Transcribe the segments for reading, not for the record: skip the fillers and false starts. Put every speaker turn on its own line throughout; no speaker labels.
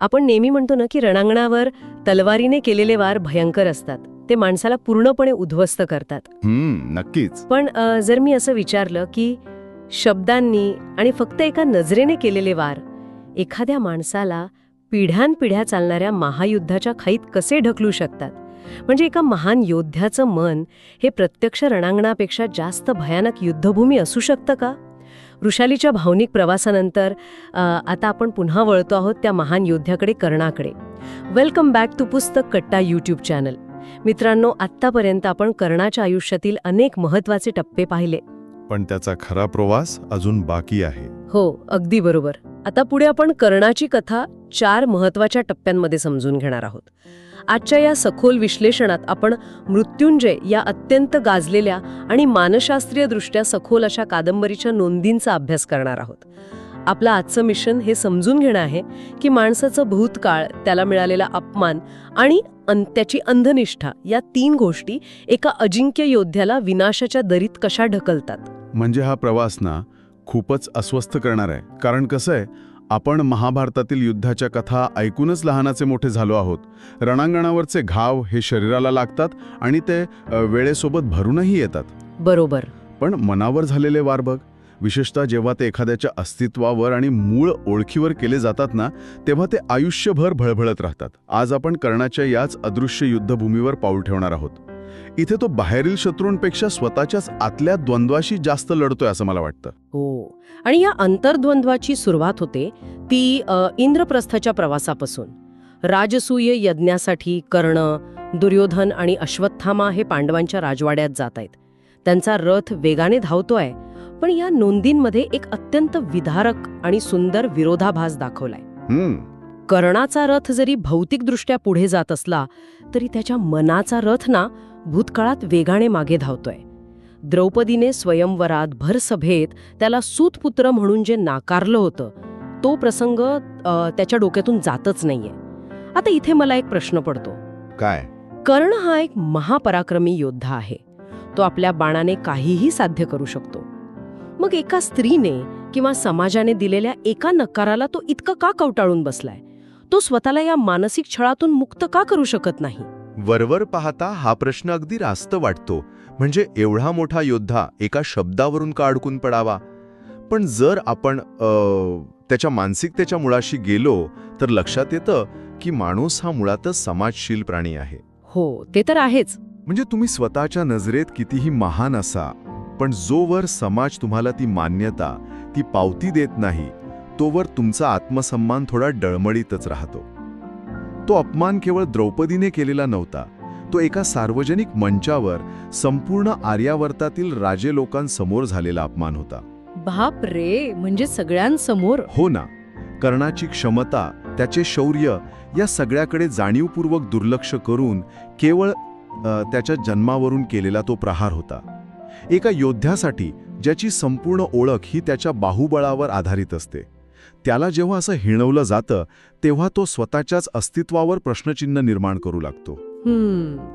आपण नेहमी म्हणतो ना की रणांगणावर तलवारीने केलेले वार भयंकर असतात. ते माणसाला पूर्णपणे उद्ध्वस्त करतात.
नक्कीच.
पण जर मी असं विचारलं की शब्दांनी आणि फक्त एका नजरेने केलेले वार एखाद्या माणसाला पिढ्यानपिढ्या चालणाऱ्या महायुद्धाच्या खाईत कसे ढकलू शकतात? म्हणजे एका महान योद्ध्याचं मन हे प्रत्यक्ष रणांगणापेक्षा जास्त भयानक युद्धभूमी असू शकतं का? वृषालीच्या भावनिक प्रवासानंतर आता आपण पुन्हा वळतो आहोत त्या महान योद्ध्याकडे, कर्णाकडे. वेलकम बॅक टू पुस्तक कट्टा यूट्यूब चॅनल. मित्रांनो, आत्तापर्यंत आपण कर्णाच्या आयुष्यातील अनेक महत्त्वाचे टप्पे पाहिले,
पण त्याचा खरा प्रवास अजून बाकी आहे.
हो, अगदी बरोबर. आता पुढे आपण कर्णाची कथा 4 महत्त्वाच्या टप्प्यांमध्ये समजून घेणार आहोत. आजच्या या सखोल विश्लेषणात आपण मृत्युंजय या अत्यंत गाजलेल्या आणि मानसशास्त्रीयदृष्ट्या सखोल अशा कादंबरीच्या नोंदींचा अभ्यास करणार आहोत. आपलं आजचं मिशन हे समजून घेणं आहे की माणसाचं भूतकाळ, त्याला मिळालेला अपमान आणि त्याची अंधनिष्ठा या 3 गोष्टी एका अजिंक्य योद्ध्याला विनाशाच्या दरीत कशा ढकलतात.
म्हणजे हा प्रवास ना खूपच अस्वस्थ करणार आहे. कारण कसं आहे, आपण महाभारतातील युद्धाच्या कथा ऐकूनच लहानाचे मोठे झालो आहोत. रणांगणावरचे घाव हे शरीराला लागतात आणि ते वेळेसोबत भरूनही येतात.
बरोबर.
पण मनावर झालेले वार बघ, विशेषतः जेव्हा ते एखाद्याच्या अस्तित्वावर आणि मूळ ओळखीवर केले जातात ना, तेव्हा ते आयुष्यभर भळभळत राहतात. आज आपण कर्णाच्या याच अदृश्य युद्धभूमीवर पाऊल ठेवणार आहोत. इथे तो बाहेरील शत्रूंपेक्षा स्वतःच्याच आतल्या द्वंद्वाशी जास्त लढतोय असं मला वाटतं.
हो, आणि या अंतर्द्वंद्वाची सुरुवात होते ती इंद्रप्रस्थाच्या प्रवासापासून. राजसूय यज्ञासाठी कर्ण, दुर्योधन आणि अश्वत्थामा हे पांडवांच्या राजवाड्यात जात आहेत. त्यांचा रथ वेगाने धावतोय, पण या नोंदींमध्ये एक अत्यंत विदारक आणि सुंदर विरोधाभास दाखवलाय. कर्णाचा रथ जरी भौतिकदृष्ट्या पुढे जात असला तरी त्याच्या मनाचा रथ ना भूतकाळात वेगाने मागे धावतोय. द्रौपदीने स्वयंवरात भरसभेत त्याला सूतपुत्र म्हणून जे नाकारलं होतं, तो प्रसंग त्याच्या डोक्यातून जातच नाहीये. आता इथे मला एक प्रश्न पडतो.
काय?
कर्ण हा एक महापराक्रमी योद्धा आहे. तो आपल्या बाणाने काहीही साध्य करू शकतो. मग एका स्त्रीने किंवा समाजाने दिलेल्या एका नकाराला तो इतका का कवटाळून बसलाय? तो स्वतःला या मानसिक छळातून मुक्त का करू शकत नाही?
वरवर पाहता हा प्रश्न अगदी रास्त वाटतो. म्हणजे एवढा मोठा योद्धा एका शब्दावरून का अडकून पडावा? पण जर आपण त्याच्या मानसिकतेच्या मुळाशी गेलो तर लक्षात येतं की माणूस हा मुळातच समाजशील प्राणी आहे.
हो, ते तर आहेच.
म्हणजे तुम्ही स्वतःच्या नजरेत कितीही महान असा, पण जोवर समाज तुम्हाला ती मान्यता, ती पावती देत नाही, तोवर तुमचा आत्मसन्मान थोडा डळमळीतच राहतो. तो अपमान केवळ द्रौपदीने केलेला नव्हता. तो एका सार्वजनिक मंचावर संपूर्ण आर्यावर्तातील राजे लोकांसमोर झालेला अपमान होता.
बाप रे, म्हणजे सगळ्यांसमोर?
हो ना. कर्णाची क्षमता, त्याचे शौर्य या सगळ्याकडे जाणीवपूर्वक दुर्लक्ष करून केवळ त्याच्या जन्मावरून केलेला तो प्रहार होता. एका योद्ध्यासाठी ज्याची संपूर्ण ओळख ही त्याच्या बाहुबळावर आधारित असते, त्याला जेव्हा असं हिणवलं जातं तेव्हा तो स्वतःच्याच अस्तित्वावर प्रश्नचिन्ह निर्माण करू लागतो.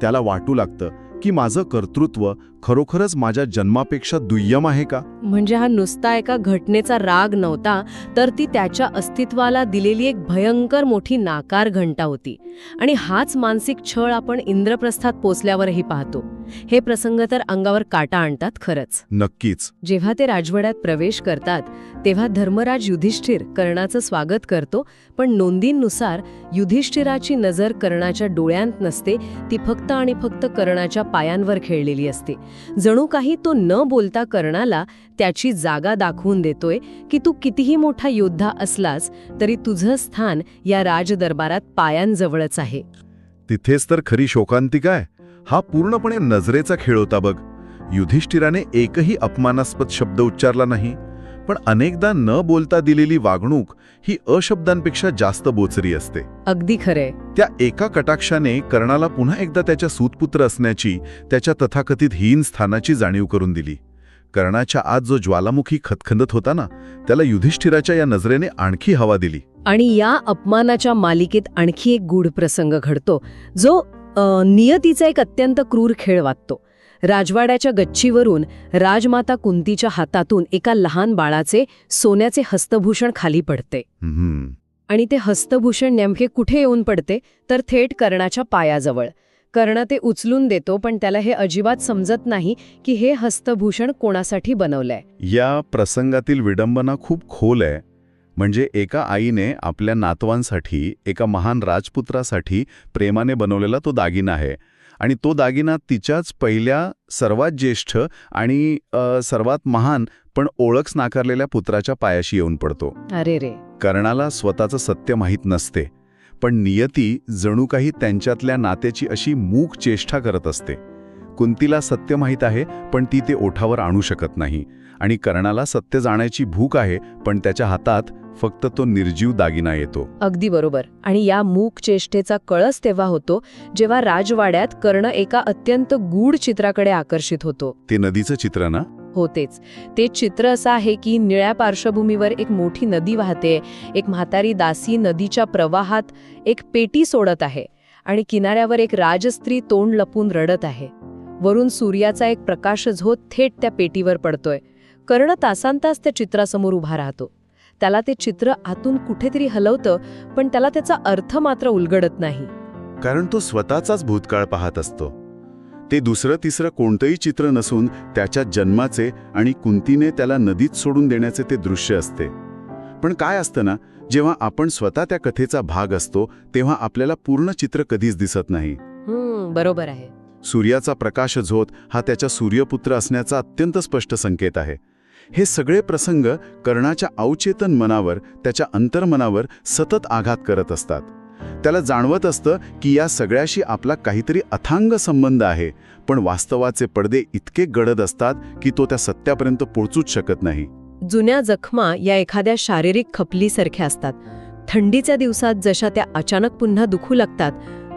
त्याला वाटू लागतं की माझं कर्तृत्व खरोखरच माझ्या जन्मापेक्षा दुय्यम आहे का?
म्हणजे हा नुसता एका घटनेचा राग नव्हता, तर ती त्याच्या अस्तित्वाला दिलेली एक भयंकर मोठी नाकार घंटा होती. आणि हाच मानसिक छळ आपण इंद्रप्रस्थात पोचल्यावरही पाहतो. हे प्रसंग तर अंगावर काटा आणतात खरंच.
नक्कीच.
जेव्हा ते राजवाड्यात प्रवेश करतात तेव्हा धर्मराज युधिष्ठिर कर्णाचं स्वागत करतो, पण नोंदींनुसार युधिष्ठिराची नजर कर्णाच्या डोळ्यांत नसते, ती फक्त आणि फक्त कर्णाच्या पायांवर खेळलेली असते. जणू काही तो न बोलता कर्णाला त्याची जागा दाखवून देतोय की तू कितीही मोठा योद्धा असलास तरी तुझं स्थान या राजदरबारात पायांजवळच आहे.
तिथेच तर खरी शोकांतिका आहे. हा पूर्णपणे नजरेचा खेळ होता बघ. युधिष्ठिराने एकही अपमानास्पद शब्द उच्चारला नाही, पण अनेकदा न बोलता दिलेली वागणूक ही अशब्दांपेक्षा जास्त बोचरी असते.
अगदी खरे.
त्या एका कटाक्षाने कर्णाला पुन्हा एकदा त्याच्या सूतपुत्र असण्याची, त्याच्या तथाकथित हीन स्थानाची जाणीव करून दिली. कर्णाच्या आत जो ज्वालामुखी खतखंदत होता ना, त्याला युधिष्ठिराच्या या नजरेने आणखी हवा दिली.
आणि या अपमानाच्या मालिकेत आणखी एक गूढ प्रसंग घडतो, जो नियतीचा एक अत्यंत क्रूर खेळ वाटतो. राजवाड्याच्या गच्चीवरून राजमाता कुंतीच्या हातातून एका लहान बाळाचे सोन्याचे हस्तभूषण खाली पडते. आणि ते हस्तभूषण नेमके कुठे येऊन पडते तर थेट कर्णाच्या पायाजवळ. कर्ण ते उचलून देतो, पण त्याला हे अजिबात समजत नाही की हे हस्तभूषण कोणासाठी बनवलंय.
या प्रसंगातील विडंबना खूप खोल आहे. म्हणजे एका आईने आपल्या नातवांसाठी, एका महान राजपुत्रासाठी प्रेमाने बनवलेला तो दागिना आहे. आणि तो दागिना तिच्याच पहिल्या, सर्वात ज्येष्ठ आणि सर्वात महान पण ओळख नाकारलेल्या पुत्राच्या पायाशी येऊन पडतो.
अरे रे.
कर्णाला स्वतःचं सत्य माहीत नसते, पण नियती जणू काही त्यांच्यातल्या नात्याची अशी मूक चेष्टा करत असते. कुंतीला सत्य माहीत आहे, पण ती ते ओठावर आणू शकत नाही. आणि कर्णाला सत्य जाण्याची भूक आहे, पण त्याच्या हातात फक्त तो निर्जीव दागिना येतो.
अगदी बरोबर. आणि या मूक चेष्टेचा कळस तेव्हा होतो जेव्हा राजवाड्यात कर्ण एका अत्यंत गूढ चित्राकडे आकर्षित होतो.
ते नदीचं चित्र ना?
होतेच. ते चित्र असं आहे की निळ्या पार्श्वभूमीवर एक मोठी नदी वाहते. एक म्हातारी दासी नदीच्या प्रवाहात एक पेटी सोडत आहे आणि किनाऱ्यावर एक राजस्त्री तोंड लपून रडत आहे. वरून सूर्याचा एक प्रकाश झोत थेट त्या पेटीवर पडतोय. कर्ण तासांतास त्या चित्रासमोर उभा राहतो. त्याला ते चित्र आतून कुठेतरी हलवतं, पण त्याला त्याचा अर्थ मात्र उलगडत नाही.
कारण तो स्वतःचाच भूतकाळ पाहत असतो. ते दुसरं तिसरं कोणतंही चित्र नसून त्याच्या जन्माचे आणि कुंतीने त्याला नदीत सोडून देण्याचे ते दृश्य असते. पण काय असतं ना, जेव्हा आपण स्वतः त्या कथेचा भाग असतो तेव्हा आपल्याला पूर्ण चित्र कधीच दिसत नाही.
बरोबर आहे.
सूर्याचा प्रकाश झोत हा त्याच्या सूर्यपुत्र असण्याचा अत्यंत स्पष्ट संकेत आहे. हे सगळे प्रसंग कर्णाच्या अवचेतन मनावर, त्याच्या अंतर्मनावर सतत आघात करत असतात. त्याला जाणवत असतं की या सगळ्याशी आपला काहीतरी अथांग संबंध आहे, पण वास्तवाचे पडदे इतके गडद असतात की तो त्या सत्यापर्यंत पोहोचूच शकत नाही.
जुन्या जखमा या एखाद्या शारीरिक खपलीसारख्या असतात. थंडीच्या दिवसात जशा त्या अचानक पुन्हा दुखू लागतात,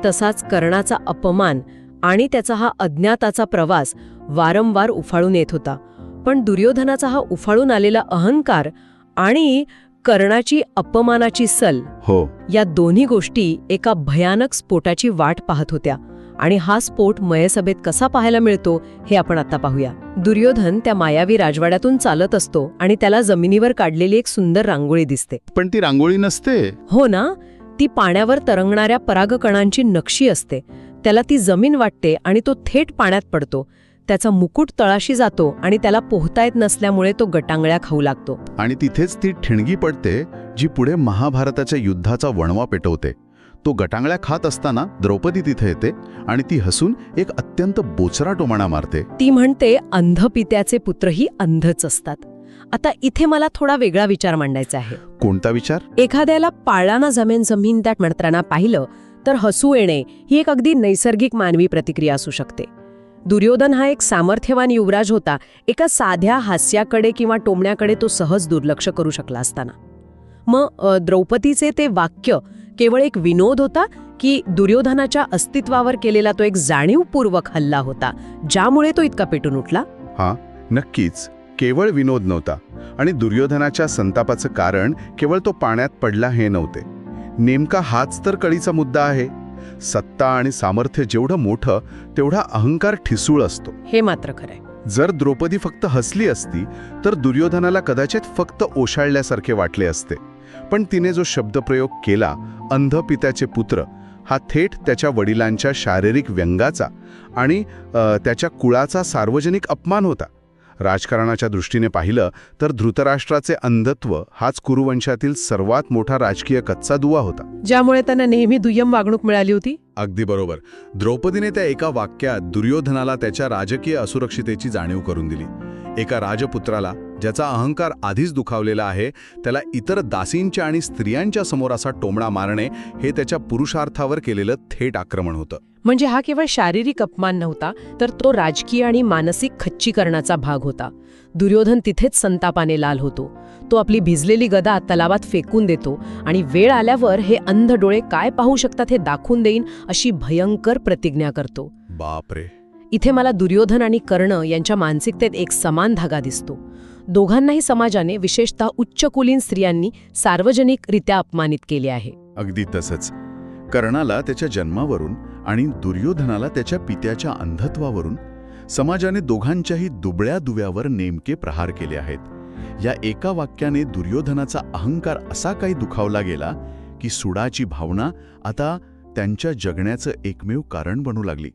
तसाच कर्णाचा अपमान आणि त्याचा हा अज्ञाताचा प्रवास वारंवार उफाळून येत होता. पण दुर्योधनाचा हा उफाळून आलेला अहंकार आणि कर्णाची अपमानाची सल, या दोन्ही गोष्टी एका भयानक स्फोटाची वाट पाहत होत्या. आणि हा स्फोट मयसभेत कसा पाहायला मिळतो हे आपण आता पाहूया. दुर्योधन त्या मायावी राजवाड्यातून चालत असतो आणि त्याला जमिनीवर काढलेली एक सुंदर रांगोळी दिसते.
पण ती रांगोळी नसते.
हो ना, ती पाण्यावर तरंगणाऱ्या परागकणांची नक्षी असते. त्याला ती जमीन वाटते आणि तो थेट पाण्यात पडतो. त्याचा मुकुट तळाशी जातो आणि त्याला पोहता येत नसल्यामुळे तो गटांगळ्या खाऊ लागतो.
आणि तिथेच ती ठिणगी पडते जी पुढे महाभारताच्या युद्धाचा वणवा पेटवते. तो गटांगळ्या खात असताना द्रौपदी तिथे येते आणि ती हसून एक अत्यंत बोचरा टोमणा मारते.
ती म्हणते, अंध पित्याचे पुत्रही अंधच असतात. आता इथे मला थोडा वेगळा विचार मांडायचा आहे.
कोणता विचार?
एखाद्याला पाळाना जमीन त्यात म्हणताना पाहिलं तर हसू येणे ही एक अगदी नैसर्गिक मानवी प्रतिक्रिया असू शकते. दुर्योधन हा एक सामर्थ्यवान युवराज होता. एका साध्या हास्याकडे किंवा टोमण्याकडे तो सहज दुर्लक्ष करू शकला असताना. मग द्रौपदीचे ते वाक्य केवळ एक विनोद होता की दुर्योधनाच्या अस्तित्वावर केलेला तो एक जाणीवपूर्वक हल्ला होता, ज्यामुळे तो इतका पेटून उठला?
हा, नक्कीच केवळ विनोद नव्हता. आणि दुर्योधनाच्या संतापाचं कारण केवळ तो पाण्यात पडला हे नव्हते. नेमका हाच तर कळीचा मुद्दा आहे. सत्ता आणि सामर्थ्य जेवढं मोठं तेवढा अहंकार ठिसूळ असतो.
हे मात्र खरंय.
जर द्रौपदी फक्त हसली असती तर दुर्योधनाला कदाचित फक्त ओशाळल्यासारखे वाटले असते. पण तिने जो शब्दप्रयोग केला, अंध पित्याचे पुत्र, हा थेट त्याच्या वडिलांच्या शारीरिक व्यंगाचा आणि त्याच्या कुळाचा सार्वजनिक अपमान होता. राजकारणाच्या दृष्टीने पाहिलं तर धृतराष्ट्राचे अंधत्व हाच कुरुवंशातील सर्वात मोठा राजकीय कच्चा दुवा होता,
ज्यामुळे त्यांना नेहमी दुय्यम वागणूक मिळाली होती.
अगदी बरोबर. द्रौपदीने त्या एका वाक्यात दुर्योधनाला त्याच्या राजकीय असुरक्षितेची जाणीव करून दिली. एका राजपुत्राला, ज्याचा अहंकार आधीच दुखावलेला आहे, त्याला इतर दासींच्या आणि स्त्रियांच्या समोर असा टोमणा मारणे हे त्याच्या पुरुषार्थावर केलेलं थेट आक्रमण होतं.
म्हणजे हा केवळ शारीरिक अपमान नव्हता, तर तो राजकीय आणि मानसिक खच्चीकरणाचा भाग होता. दुर्योधन तिथेच संतापाने लाल होतो. तो आपली भिजलेली गदा तलावात फेकून देतो आणि वेळ आल्यावर हे अंध डोळे काय पाहू शकतात हे दाखवून देईन अशी भयंकर प्रतिज्ञा करतो.
बापरे.
इथे मला दुर्योधन आणि कर्ण यांच्या मानसिकतेत एक समान धागा दिसतो. दोघांनाही समाजाने, विशेषतः उच्चकुलीन स्त्रियांनी सार्वजनिकरित्या अपमानित केले आहे.
अगदी तसंच. कर्णाला त्याच्या जन्मावरून आणि दुर्योधनाला त्याच्या पित्याच्या अंधत्वावरून समाजाने दोघांच्याही दुबळ्या दुव्यावर नेमके प्रहार केले आहेत. या एका वाक्याने दुर्योधनाचा अहंकार असा काही दुखावला गेला
की सुडाची भावना आता त्यांच्या जगण्याचं एकमेव कारण बनू लागली.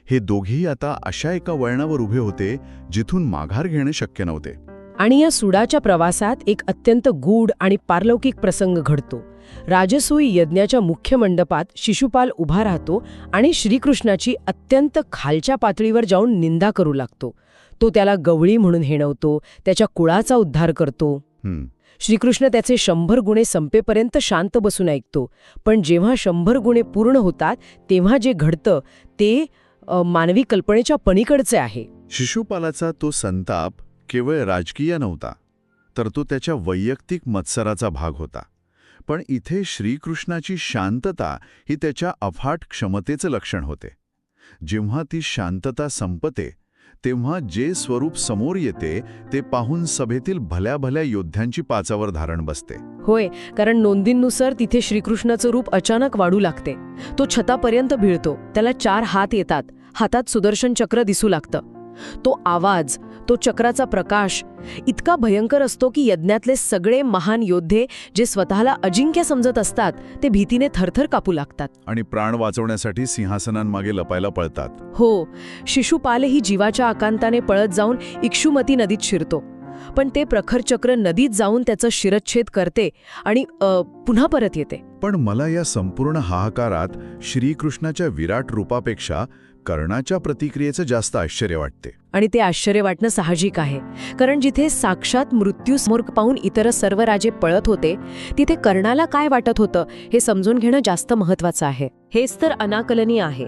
हे दोघेही आता अशा एका वळणावर उभे होते जिथून माघार घेणे शक्य नव्हते.
आणि या सुडाच्या प्रवासात एक अत्यंत गूढ आणि पारलौकिक प्रसंग घडतो. राजसूय यज्ञाच्या मुख्य मंडपात शिशुपाल उभा राहतो आणि श्रीकृष्णाची अत्यंत खालच्या पातळीवर जाऊन निंदा करू लागतो. तो त्याला गवळी म्हणून हेणवतो, त्याच्या कुळाचा उद्धार करतो. श्रीकृष्ण त्याचे 100 गुणे संपेपर्यंत शांत बसून ऐकतो. पण जेव्हा 100 गुणे पूर्ण होतात तेव्हा जे घडतं ते मानवी कल्पनेच्या पलीकडचे आहे.
शिशुपालाचा तो संताप केवळ राजकीय नव्हता, तर तो त्याच्या वैयक्तिक मत्सराचा भाग होता. पण इथे श्रीकृष्णाची शांतता ही त्याच्या अफाट क्षमतेचं लक्षण होते. जेव्हा ती शांतता संपते तेव्हा जे स्वरूप समोर येते ते पाहून सभेतील भल्या भल्या योद्ध्यांची पाचावर धारण बसते.
होय, कारण नोंदींनुसार तिथे श्रीकृष्णाचं रूप अचानक वाढू लागते. तो छतापर्यंत भिडतो, त्याला 4 हात येतात, हातात सुदर्शन चक्र दिसू लागतं. तो आवाज, तो चक्राचा प्रकाश इतका भयंकर असतो की यज्ञातले सगळे महान योद्धे जे स्वतःला अजिंक्य समजत असतात ते भीतीने थरथर कापू लागतात
आणि प्राण वाचवण्यासाठी सिंहासनांमागे लपायला पळतात.
हो, शिशुपालही जीवाच्या आकांताने पळत जाऊन इक्षुमती नदीत शिरतो. पण ते प्रखर चक्र नदीत जाऊन त्याचं शिरच्छेद करते आणि पुन्हा परत येते.
पण मला या संपूर्ण हाहाकारात श्रीकृष्णाच्या विराट रूपापेक्षा कर्णाच्या प्रतिक्रियेचं जास्त आश्चर्य वाटते.
आणि ते आश्चर्य वाटणं साहजिक आहे, कारण जिथे साक्षात मृत्यू समोर पाहून इतर सर्व राजे पळत होते तिथे कर्णाला काय वाटत होतं हे समजून घेणं जास्त महत्त्वाचं आहे. हेच तर अनाकलनीय आहे.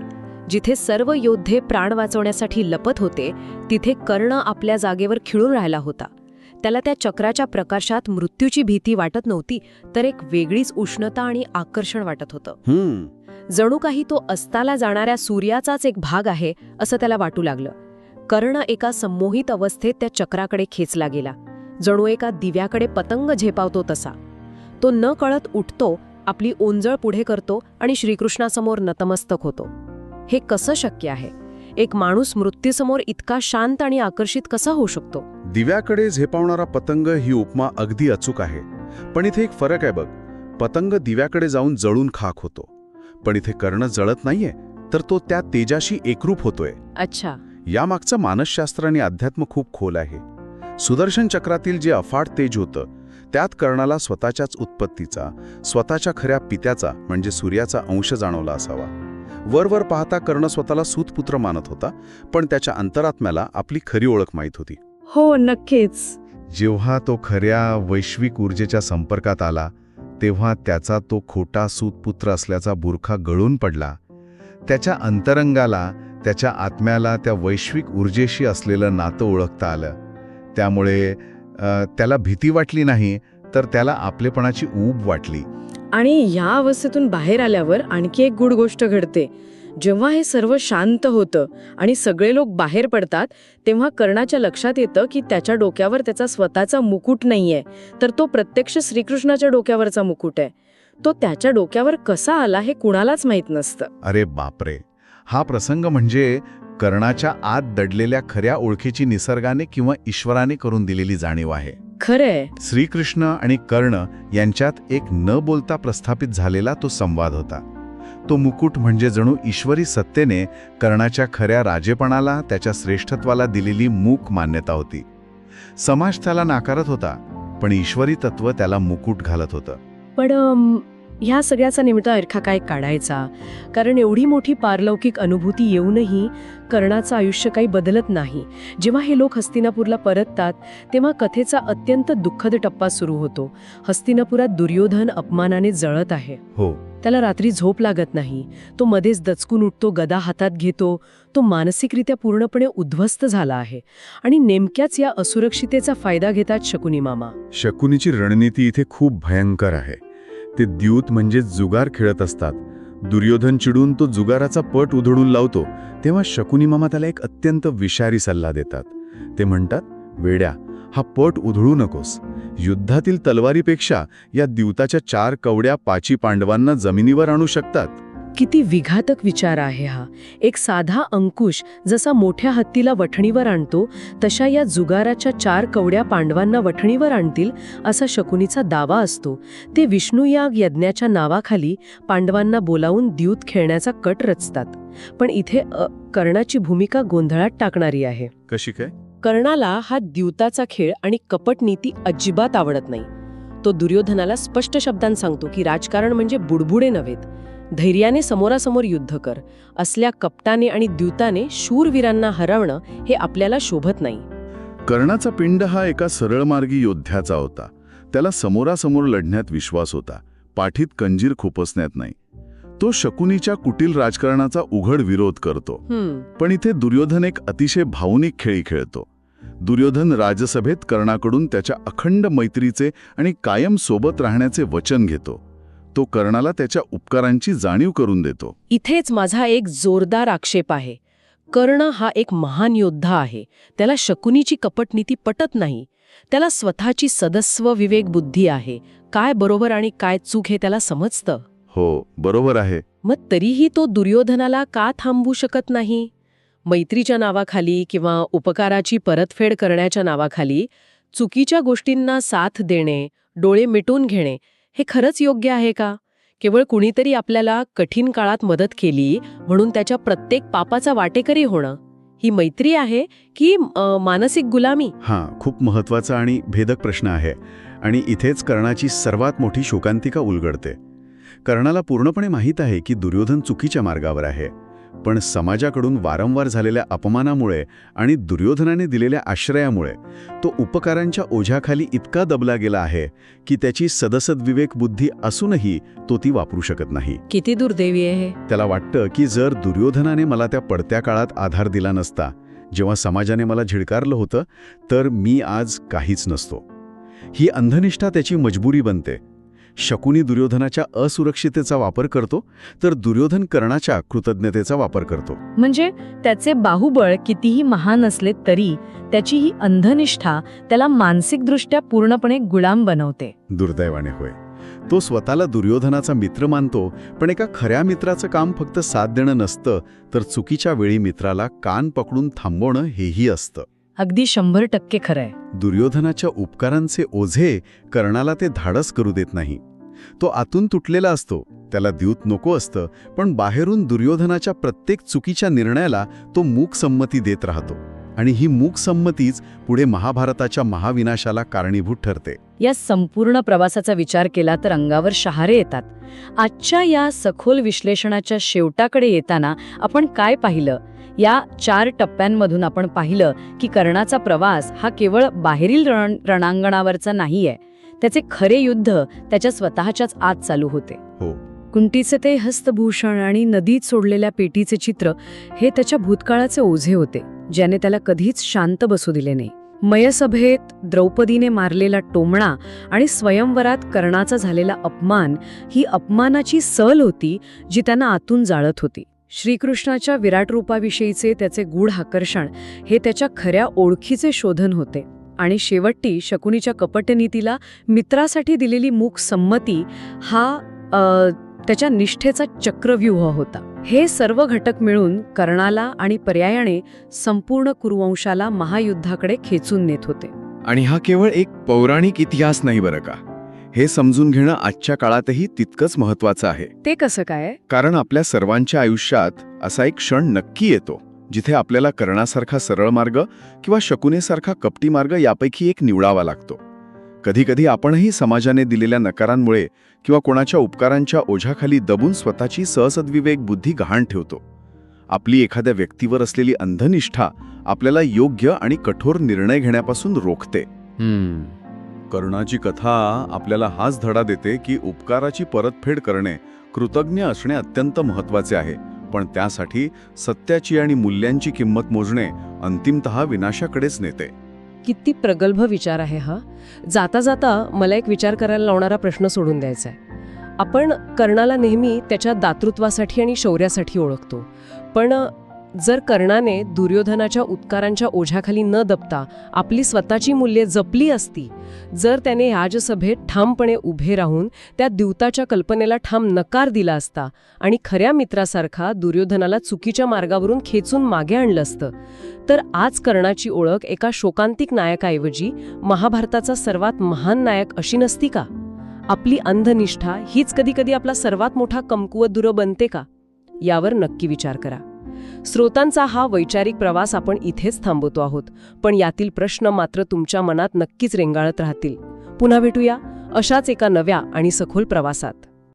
जिथे सर्व योद्धे प्राण वाचवण्यासाठी लपत होते तिथे कर्ण आपल्या जागेवर खिळून राहिला होता. त्याला त्या चक्राच्या प्रकाशात मृत्यूची भीती वाटत नव्हती, तर एक वेगळीच उष्णता आणि आकर्षण वाटत होतं. जणू काही तो अस्ताला जाणाऱ्या सूर्याचाच एक भाग आहे असं त्याला वाटू लागलं. कर्ण एका संमोहित अवस्थेत त्या चक्राकडे खेचला गेला, जणू एका दिव्याकडे पतंग झेपावतो तसा. तो न कळत उठतो, आपली ओंजळ पुढे करतो आणि श्रीकृष्णासमोर नतमस्तक होतो. हे कसं शक्य आहे? एक माणूस मृत्यूसमोर इतका शांत आणि आकर्षित कसा होऊ शकतो?
दिव्याकडे झेपावणारा पतंग ही उपमा अगदी अचूक आहे. पण इथे एक फरक आहे बघ. पतंग दिव्याकडे जाऊन जळून खाक होतो, पण इथे कर्ण जळत नाहीये, तर तो त्या तेजाशी एकरूप होतोय.
अच्छा.
यामागचं मानसशास्त्र आणि अध्यात्म खूप खोल आहे. सुदर्शन चक्रातील जे अफाट तेज होतं त्यात कर्णाला स्वतःच्याच उत्पत्तीचा, स्वतःच्या खऱ्या पित्याचा म्हणजे सूर्याचा अंश जाणवला असावा. वरवर पाहता कर्ण स्वतःला सूतपुत्र मानत होता, पण त्याच्या अंतरात्म्याला आपली खरी ओळख माहीत होती.
हो, नक्कीच.
जेव्हा तो खऱ्या वैश्विक ऊर्जेच्या संपर्कात आला तेव्हा त्याचा तो खोटा सूतपुत्र असल्याचा बुरखा गळून पडला. त्याच्या अंतरंगाला, त्याच्या आत्म्याला त्या वैश्विक ऊर्जेशी असलेलं नातं ओळखता आलं. त्यामुळे त्याला भीती वाटली नाही, तर त्याला आपलेपणाची ऊब वाटली.
आणि या अवस्थेतून बाहेर आल्यावर आणखी एक गूढ गोष्ट घडते. जेव्हा हे सर्व शांत होतं आणि सगळे लोक बाहेर पडतात तेव्हा कर्णाच्या लक्षात येतं की त्याच्या डोक्यावर त्याचा स्वतःचा मुकुट नाहीये, तर तो प्रत्यक्ष श्रीकृष्णाच्या डोक्यावरचा मुकुट आहे. तो त्याच्या डोक्यावर कसा आला हे कुणालाच माहीत नसतं.
अरे बापरे, हा प्रसंग म्हणजे कर्णाच्या आत दडलेल्या खऱ्या ओळखीची निसर्गाने किंवा ईश्वराने करून दिलेली जाणीव आहे.
खरंय.
श्रीकृष्ण आणि कर्ण यांच्यात एक न बोलता प्रस्थापित झालेला तो संवाद होता. तो मुकुट म्हणजे जणू ईश्वरी सत्तेने कर्णाच्या खऱ्या राजेपणाला, त्याच्या श्रेष्ठत्वाला दिलेली मूक मान्यता होती. समाज त्याला नाकारत होता, पण ईश्वरी तत्व त्याला मुकुट घालत होतं.
पण ह्या सगळ्याचा नेमका अर्थ काय काढायचा? कारण एवढी मोठी पारलौकिक अनुभूती येऊनही कर्णाचं आयुष्य काही बदलत नाही. जेव्हा हे लोक हस्तिनापूरला परततात तेव्हा कथेचा अत्यंत दुःखद टप्पा सुरू होतो. हस्तिनापुरात दुर्योधन अपमानाने जळत आहे.
हो,
त्याला रात्री झोप लागत नाही. तो मध्येच दचकून उठतो, गदा हातात घेतो. तो मानसिकरित्या पूर्णपणे उद्ध्वस्त झाला आहे. आणि नेमक्याच या असुरक्षितेचा फायदा घेतात शकुनी मामा.
शकुनीची रणनीती इथे खूप भयंकर आहे. ते द्यूत म्हणजे जुगार खेळत असतात. दुर्योधन चिडून तो जुगाराचा पट उधळून लावतो तेव्हा शकुनी मामा त्याला एक अत्यंत विषारी सल्ला देतात. ते म्हणतात, वेड्या, हा पट उधळू नकोस. युद्धातील तलवारीपेक्षा या द्यूताच्या 4 कवड्या 5 पांडवांना जमिनीवर आणू शकतात.
किती विघातक विचार आहे हा. एक साधा अंकुश जसा मोठ्या हत्तीला वठणीवर आणतो, तशा या जुगाराच्या 4 कवड्या पांडवांना वठणीवर आणतील असा शकुनीचा दावा असतो. ते विष्णुयाग यज्ञाच्या नावाखाली पांडवांना बोलावून द्यूत खेळण्याचा कट रचतात. पण इथे कर्णाची भूमिका गोंधळात टाकणारी आहे.
कशी काय?
कर्णाला हा द्यूताचा खेळ आणि कपट नीती अजिबात आवडत नाही. तो दुर्योधनाला स्पष्ट शब्दांत सांगतो की राजकारण म्हणजे बुडबुडे नव्हेत, धैर्याने समोरासमोर युद्ध कर. असल्या कपटाने आणि द्यूताने शूरवीरांना हरवणं हे आपल्याला शोभत नाही.
कर्णाचा पिंड हा एका सरळमार्गी योद्ध्याचा होता. त्याला समोरासमोर लढण्यात विश्वास होता, पाठीत कंजीर खुपसण्यात नाही. तो शकुनीच्या कुटील राजकारणाचा उघड विरोध करतो. पण इथे दुर्योधन एक अतिशय भावनिक खेळी खेळतो. दुर्योधन राजसभेत कर्णाकडून त्याच्या अखंड मैत्रीचे आणि कायम सोबत राहण्याचे वचन घेतो. तो कर्णाला त्याच्या उपकारांची जाणीव करून देतो.
इथेच माझा एक जोरदार आक्षेप आहे. कर्ण हा एक महान योद्धा आहे. त्याला शकुनीची कपटनीती पटत नाही. त्याला स्वतःची सदस्व विवेक बुद्धी आहे. काय बरोबर आणि काय चूक हे त्याला समजतं.
हो, बरोबर आहे.
मग तरीही तो दुर्योधनाला का थांबवू शकत नाही? मैत्रीच्या नावाखाली किंवा उपकाराची परतफेड करण्याच्या नावाखाली चुकीच्या गोष्टींना साथ देणे, डोळे मिटून घेणे हे खरंच योग्य आहे का? केवळ कुणीतरी आपल्याला कठीण काळात मदत केली म्हणून त्याच्या प्रत्येक पापाचा वाटेकरी होणं ही मैत्री आहे की मानसिक गुलामी?
खूप महत्वाचा आणि भेदक प्रश्न आहे. आणि इथेच कर्णाची सर्वात मोठी शोकांतिका उलगडते. कर्णाला पूर्णपणे माहीत आहे की दुर्योधन चुकीच्या मार्गावर आहे. पण समाजाकडून वारंवार झालेल्या अपमानामुळे आणि दुर्योधनाने दिलेल्या आश्रयामुळे तो उपकारांच्या ओझ्याखाली इतका दबला गेला आहे की त्याची सदसद्विवेक बुद्धी असूनही तो ती वापरू शकत नाही.
किती दुर्दैवी आहे.
त्याला वाटतं की जर दुर्योधनाने मला त्या पडत्या काळात आधार दिला नसता, जेव्हा समाजाने मला झिडकारलं होतं, तर मी आज काहीच नसतो. ही अंधनिष्ठा त्याची मजबुरी बनते. शकुनी दुर्योधनाच्या असुरक्षिततेचा वापर करतो, तर दुर्योधन कर्णाच्या कृतज्ञतेचा वापर करतो.
म्हणजे त्याचे बाहुबळ कितीही महान असले तरी त्याची ही अंधनिष्ठा त्याला मानसिकदृष्ट्या पूर्णपणे गुलाम बनवते.
दुर्दैवाने होय. तो स्वतःला दुर्योधनाचा मित्र मानतो, पण एका खऱ्या मित्राचं काम फक्त साथ देणं नसतं, तर चुकीच्या वेळी मित्राला कान पकडून थांबवणं हेही असतं.
अगदी 100% खरंय.
दुर्योधनाच्या उपकारांचे ओझे कर्णाला ते धाडस करू देत नाही. तो आतून तुटलेला असतो, त्याला द्यूत नको असतं, पण बाहेरून दुर्योधनाच्या प्रत्येक चुकीच्या निर्णयाला तो मूक संमती देत राहतो. आणि ही मूक संमतीच पुढे महाभारताच्या महाविनाशाला कारणीभूत ठरते.
या संपूर्ण प्रवासाचा विचार केला तर अंगावर शहारे येतात. आजच्या या सखोल विश्लेषणाच्या शेवटाकडे येताना आपण काय पाहिलं? या 4 टप्प्यांमधून आपण पाहिलं की कर्णाचा प्रवास हा केवळ बाहेरील रणांगणावरचा नाहीये. त्याचे खरे युद्ध त्याच्या स्वतःच्याच आत चालू होते.
हो.
कुंतीचे ते हस्तभूषण आणि नदीत सोडलेल्या पेटीचे चित्र हे त्याच्या भूतकाळाचे ओझे होते, ज्याने त्याला कधीच शांत बसू दिले नाही. मयसभेत द्रौपदीने मारलेला टोमणा आणि स्वयंवरात कर्णाचा झालेला अपमान ही अपमानाची सल होती जी त्यांना आतून जाळत होती. श्रीकृष्णाच्या विराट रूपाविषयीचे त्याचे गूढ आकर्षण हे त्याच्या खऱ्या ओळखीचे शोधन होते. आणि शेवटी शकुनीच्या कपटनीतीला मित्रासाठी दिलेली मूक संमती हा त्याच्या निष्ठेचा चक्रव्यूह होता. हे सर्व घटक मिळून कर्णाला आणि पर्यायाने संपूर्ण कुरुवंशाला महायुद्धाकडे खेचून नेत होते.
आणि हा केवळ एक पौराणिक इतिहास नाही बरं का. हे समजून घेणं आजच्या काळातही तितकंच महत्वाचं आहे.
ते कसं काय?
कारण आपल्या सर्वांच्या आयुष्यात असा एक क्षण नक्की येतो जिथे आपल्याला कर्णासारखा सरळ मार्ग किंवा शकुनीसारखा कपटी मार्ग यापैकी एक निवडावा लागतो. कधीकधी आपणही समाजाने दिलेल्या नकारांमुळे किंवा कोणाच्या उपकारांच्या ओझ्याखाली दबून स्वतःची सहसद्विवेक बुद्धी गहाण ठेवतो. आपली एखाद्या व्यक्तीवर असलेली अंधनिष्ठा आपल्याला योग्य आणि कठोर निर्णय घेण्यापासून रोखते.
कर्णाची कथा आपल्याला हाच धडा देते की उपकाराची परतफेड करणे, कृतज्ञ असणे अत्यंत महत्त्वाचे आहे. पण त्यासाठी सत्याची आणि मूल्यांची किंमत मोजणे अंतिमतः विनाशाकडेच नेते.
किती प्रगल्भ विचार आहे हा. जाता जाता मला एक विचार करायला लावणारा प्रश्न सोडून द्यायचा आहे. आपण कर्णाला नेहमी त्याच्या दातृत्वासाठी आणि शौर्यासाठी ओळखतो, पण जर कर्णाने दुर्योधनाच्या उत्कारांच्या ओझ्याखाली न दबता आपली स्वतःची मूल्ये जपली असती, जर त्याने राजसभेत ठामपणे उभे राहून त्या द्यूताच्या कल्पनेला ठाम नकार दिला असता आणि खऱ्या मित्रासारखा दुर्योधनाला चुकीच्या मार्गावरून खेचून मागे आणलं असतं, तर आज कर्णाची ओळख एका शोकांतिक नायकाऐवजी महाभारताचा सर्वात महान नायक अशी नसती का? आपली अंधनिष्ठा हीच कधीकधी आपला सर्वात मोठा कमकुवत दुर्ग बनते का? यावर नक्की विचार करा. स्रोतांचा हा वैचारिक प्रवास आपण इथेच थांबवतो आहोत, पण यातील प्रश्न मात्र तुमच्या मनात नक्कीच रेंगाळत राहतील. पुन्हा भेटूया अशाच एका नव्या आणि सखोल प्रवासात.